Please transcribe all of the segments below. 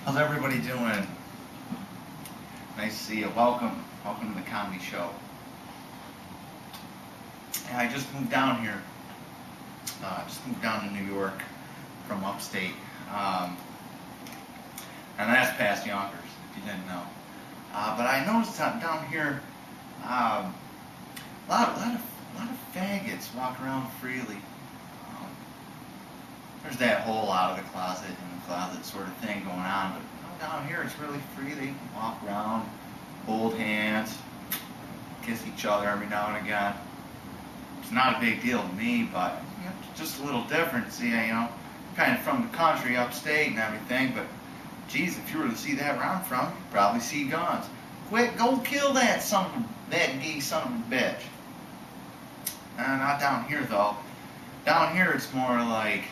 How's everybody doing? Nice to see you. Welcome to the comedy show. Yeah, I just moved down here. Just moved down to New York from upstate. And that's past Yonkers, if you didn't know. But I noticed that down here, a lot of faggots walk around freely. There's that whole out of the closet, in the closet sort of thing going on, but down here it's really free. They can walk around, hold hands, kiss each other every now and again. It's not a big deal to me, but it's just a little different. See, kind of from the country, upstate and everything, but geez, if you were to see that where I'm from, you'd probably see guns. Quick, go kill that gay son of a bitch. Not down here though. Down here it's more like,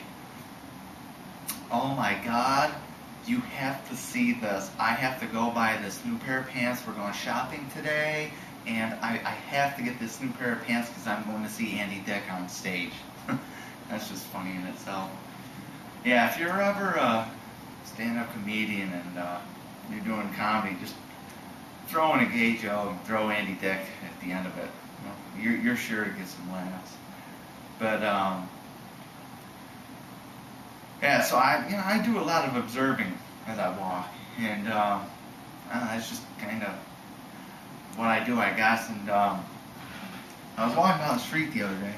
oh my God, you have to see this. I have to go buy this new pair of pants. We're going shopping today, and I have to get this new pair of pants because I'm going to see Andy Dick on stage. That's just funny in itself. Yeah, if you're ever a stand-up comedian and you're doing comedy, just throw in a gay joke and throw Andy Dick at the end of it. You're sure to get some laughs. But yeah, so I do a lot of observing as I walk, and that's just kind of what I do, I guess. And I was walking down the street the other day,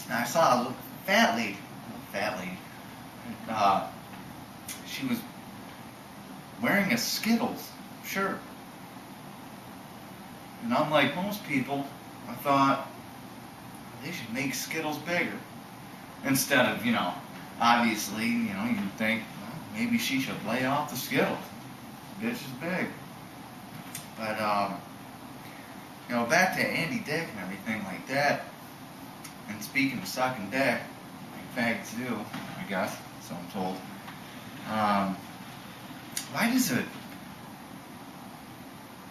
and I saw a little fat lady. She was wearing a Skittles shirt, and unlike most people, I thought they should make Skittles bigger. Instead of, obviously, you'd think, well, maybe she should lay off the Skittles. Bitch is big. But, back to Andy Dick and everything like that, and speaking of sucking dick, like fags do, I guess, so I'm told, why does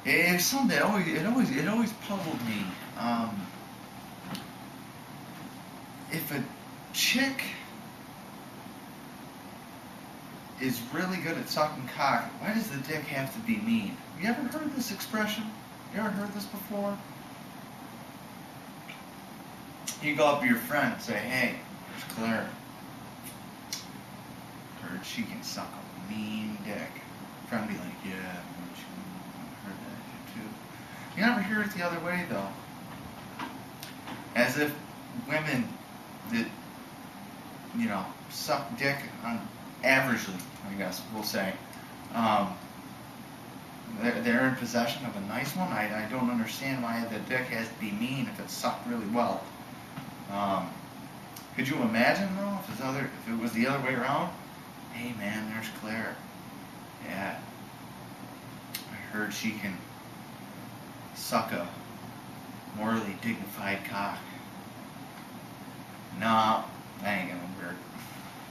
it's something that always puzzled me. If a chick is really good at sucking cock, why does the dick have to be mean? You ever heard this expression? You ever heard this before? You go up to your friend and say, hey, there's Claire. Heard she can suck a mean dick. Friend be like, yeah, I heard that shit too. You never hear it the other way though. As if women that suck dick on averagely, I guess we'll say, they're in possession of a nice one. I don't understand why the dick has to be mean if it's sucked really well. Could you imagine though if it was the other way around? Hey man, there's Claire. Yeah, I heard she can suck a morally dignified cock. No, that ain't gonna work.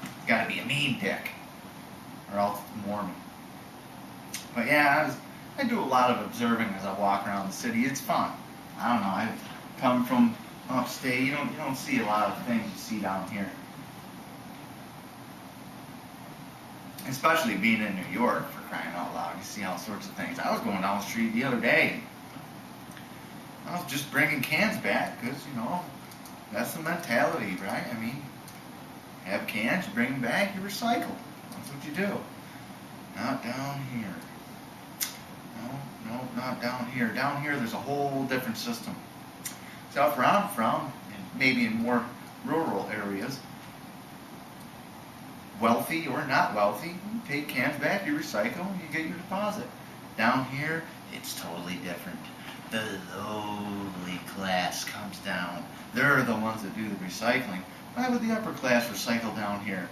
It's gotta be a mean dick, or else it's Mormon. But yeah, I do a lot of observing as I walk around the city. It's fun. I don't know. I've come from upstate. You don't see a lot of things you see down here, especially being in New York. For crying out loud, you see all sorts of things. I was going down the street the other day. I was just bringing cans back because that's the mentality, right? I mean, have cans, you bring them back, you recycle. That's what you do. Not down here. No, not down here. Down here, there's a whole different system. So where I'm from, and maybe in more rural areas, wealthy or not wealthy, you take cans back, you recycle, you get your deposit. Down here, it's totally different. The lowly class comes down. They're the ones that do the recycling. Why would the upper class recycle down here?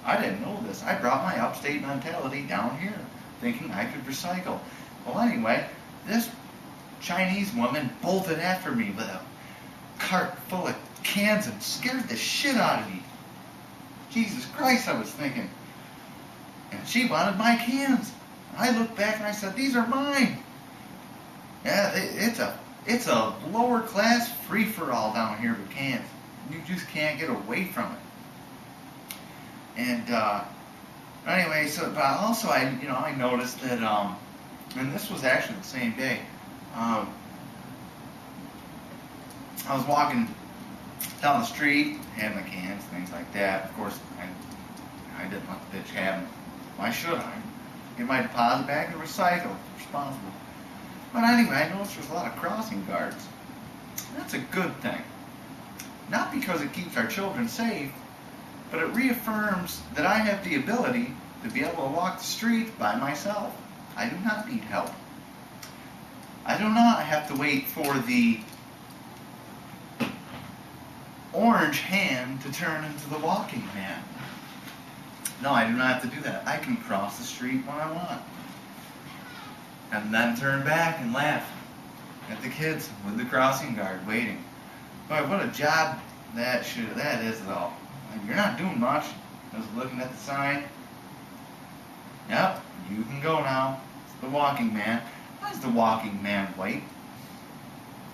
I didn't know this. I brought my upstate mentality down here, thinking I could recycle. Well, anyway, this Chinese woman bolted after me with a cart full of cans and scared the shit out of me. Jesus Christ, I was thinking. And she wanted my cans. I looked back and I said, these are mine. Yeah, it's a lower class free-for-all down here with cans. You just can't get away from it. And Anyway, so but also I noticed that and this was actually the same day. Um, I was walking down the street, had my cans, things like that. Of course, I didn't let the bitch have them. Why should I? Get my deposit back and recycle. Responsible. But anyway, I noticed there's a lot of crossing guards. That's a good thing. Not because it keeps our children safe, but it reaffirms that I have the ability to be able to walk the street by myself. I do not need help. I do not have to wait for the orange hand to turn into the walking man. No, I do not have to do that. I can cross the street when I want. And then turn back and laugh at the kids with the crossing guard waiting. Boy, what a job that is though. You're not doing much. Just looking at the sign. Yep, you can go now. It's the walking man. Why does the walking man wait?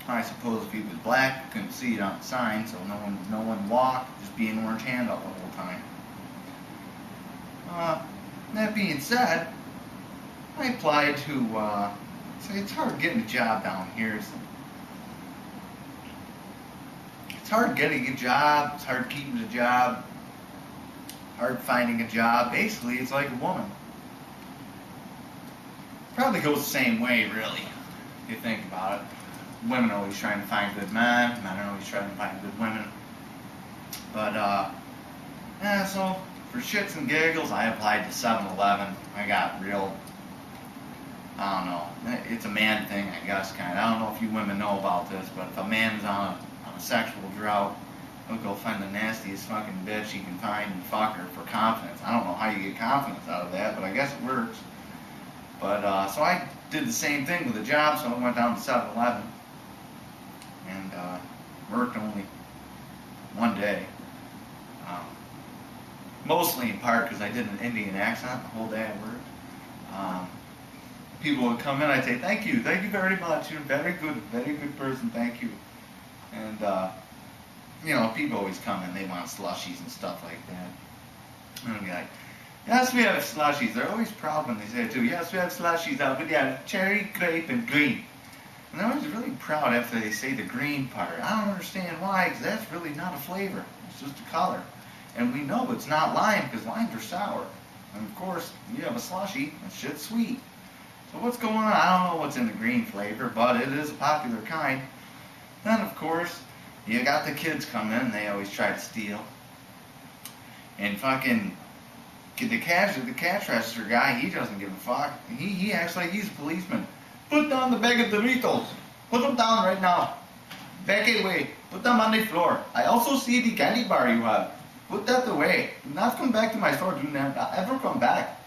I suppose if he was black, you couldn't see it on the sign, so no one walked, just be an orange hand up the whole time. That being said, I applied to, it's hard getting a job down here. It's hard getting a job, it's hard keeping a job, hard finding a job. Basically, it's like a woman. Probably goes the same way, really, if you think about it. Women are always trying to find good men are always trying to find good women. But, so for shits and giggles, I applied to 7-Eleven. I got real, I don't know, it's a man thing, I guess, kind of. I don't know if you women know about this, but if a man's on a sexual drought, he'll go find the nastiest fucking bitch he can find and fuck her for confidence. I don't know how you get confidence out of that, but I guess it works. But, so I did the same thing with a job, so I went down to 7-Eleven and worked only one day. Mostly in part because I did an Indian accent the whole day I worked. People would come in, I'd say, thank you very much, you're a very good person, thank you. And, people always come in, they want slushies and stuff like that. And I'd be like, yes, we have slushies. They're always proud when they say it too. Yes, we have slushies out, but yeah, cherry, grape, and green. And they're always really proud after they say the green part. I don't understand why, because that's really not a flavor. It's just a color. And we know it's not lime, because limes are sour. And of course, you have a slushie, that shit's sweet. So what's going on? I don't know what's in the green flavor, but it is a popular kind. Then, of course, you got the kids come in, they always try to steal. And fucking the cash register guy, he doesn't give a fuck. He acts like he's a policeman. Put down the bag of Doritos. Put them down right now. Back it away. Put them on the floor. I also see the candy bar you have. Put that away. Do not come back to my store. Do not ever come back.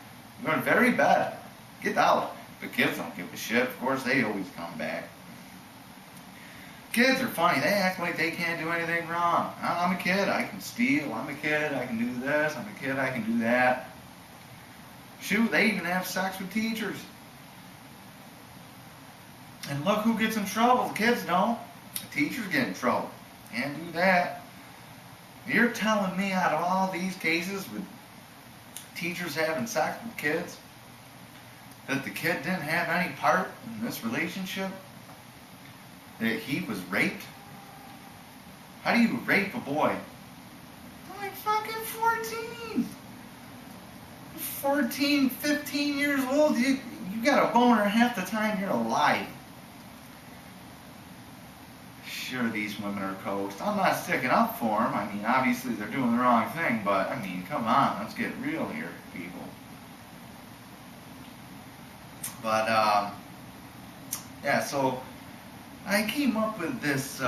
You're very bad. Get out. The kids don't give a shit. Of course, they always come back. Kids are funny. They act like they can't do anything wrong. I'm a kid. I can steal. I'm a kid. I can do this. I'm a kid. I can do that. Shoot, they even have sex with teachers. And look who gets in trouble. The kids don't. The teachers get in trouble. Can't do that. You're telling me out of all these cases with teachers having sex with kids that the kid didn't have any part in this relationship? That he was raped? How do you rape a boy? I'm like fucking 14. 14, 15 years old. You got a boner half the time you're alive. Sure, these women are coaxed. I'm not sticking up for them. I mean, obviously they're doing the wrong thing, but I mean, come on, let's get real here, people. But, yeah, so I came up with this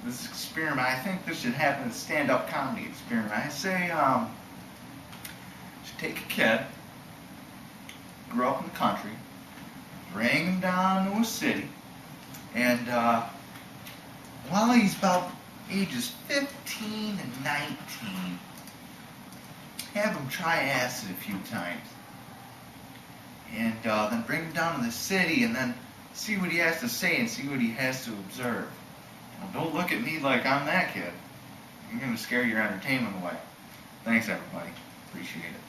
experiment. I think this should happen as a stand-up comedy experiment. I say, should take a kid, grew up in the country, bring him down to a city, and while he's about ages 15 and 19, have him try acid a few times. And then bring him down to the city and then see what he has to say and see what he has to observe. Now, don't look at me like I'm that kid. I'm going to scare your entertainment away. Thanks, everybody. Appreciate it.